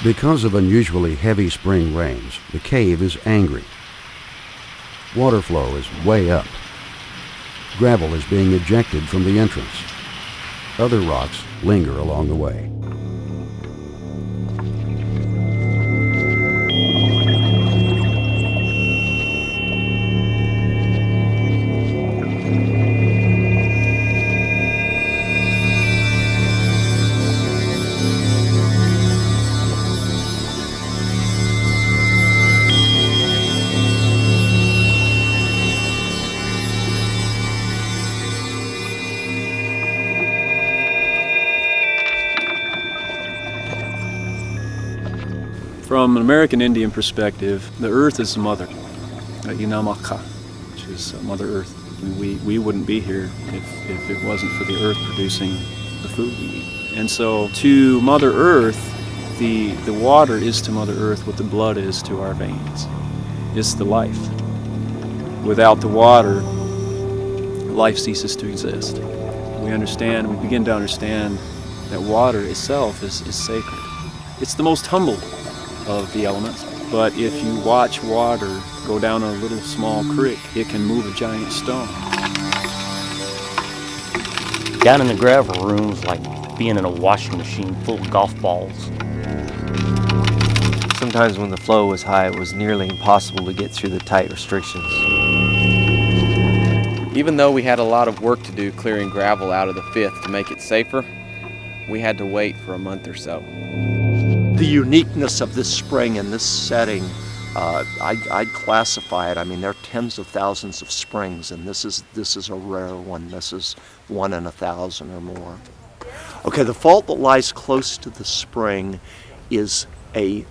Because of unusually heavy spring rains, the cave is angry. Water flow is way up. Gravel is being ejected from the entrance. Other rocks linger along the way. From an American Indian perspective, the earth is the mother, Inamaka, which is Mother Earth. We wouldn't be here if it wasn't for the earth producing the food we eat. And so to Mother Earth, the water is to Mother Earth what the blood is to our veins. It's the life. Without the water, life ceases to exist. We begin to understand that water itself is sacred. It's the most humble of the elements, but if you watch water go down a little small creek, it can move a giant stone. Down in the gravel room's like being in a washing machine full of golf balls. Sometimes when the flow was high, it was nearly impossible to get through the tight restrictions. Even though we had a lot of work to do clearing gravel out of the fifth to make it safer, we had to wait for a month or so. The uniqueness of this spring in this setting, I'd classify it. I mean, there are tens of thousands of springs, and this is a rare one. This is 1 in 1,000 or more. Okay, the fault that lies close to the spring is a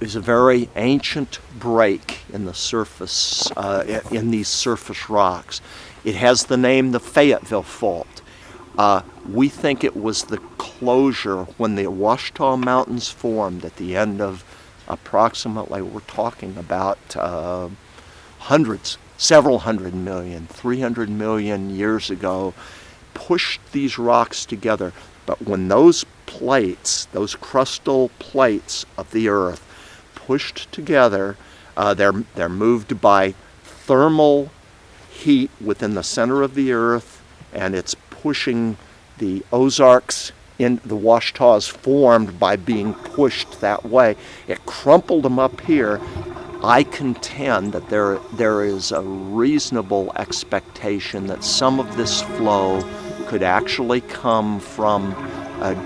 very ancient break in the surface, in these surface rocks. It has the name the Fayetteville Fault. We think it was the closure when the Ouachita Mountains formed at the end of approximately, we're talking about several hundred million, 300 million years ago, pushed these rocks together. But when those plates, those crustal plates of the earth pushed together, they're moved by thermal heat within the center of the earth, and it's pushing the Ozarks in the Ouachitas formed by being pushed that way. It crumpled them up here. I contend that there is a reasonable expectation that some of this flow could actually come from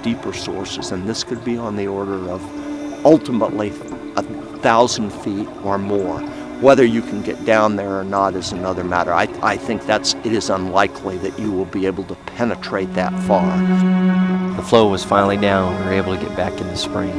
deeper sources, and this could be on the order of ultimately 1,000 feet or more. Whether you can get down there or not is another matter. I think it is unlikely that you will be able to penetrate that far. The flow was finally down. We were able to get back in the spring.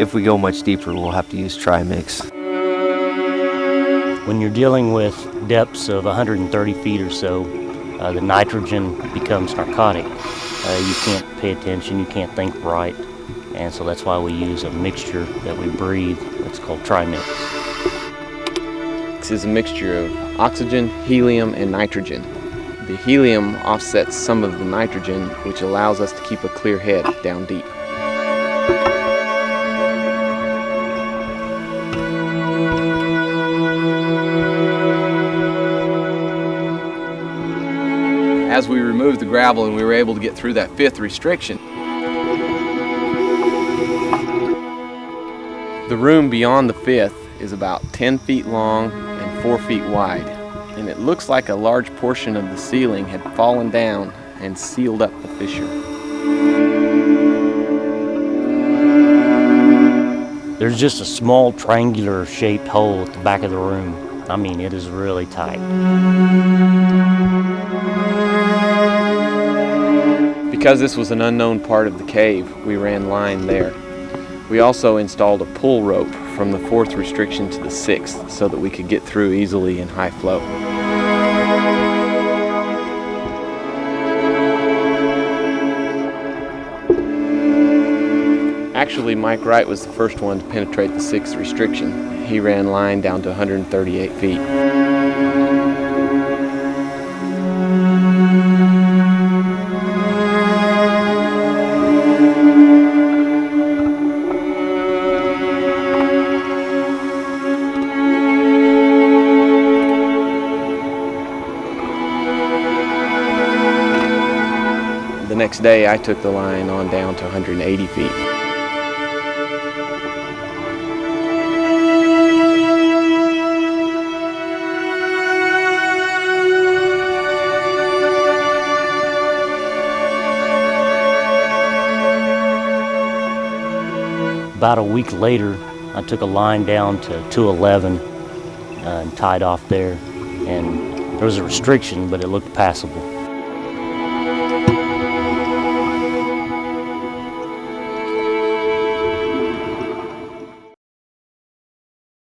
If we go much deeper, we'll have to use tri-mix. When you're dealing with depths of 130 feet or so, the nitrogen becomes narcotic. You can't pay attention, you can't think right, and so that's why we use a mixture that we breathe that's called tri-mix. This is a mixture of oxygen, helium, and nitrogen. The helium offsets some of the nitrogen, which allows us to keep a clear head down deep. As we removed the gravel and we were able to get through that fifth restriction, the room beyond the fifth is about 10 feet long and 4 feet wide, and it looks like a large portion of the ceiling had fallen down and sealed up the fissure. There's just a small triangular shaped hole at the back of the room. I mean, it is really tight. Because this was an unknown part of the cave, we ran line there. We also installed a pull rope from the 4th restriction to the 6th so that we could get through easily in high flow. Actually, Mike Wright was the first one to penetrate the 6th restriction. He ran line down to 138 feet. The next day, I took the line on down to 180 feet. About a week later, I took a line down to 211 and tied off there. And there was a restriction, but it looked passable.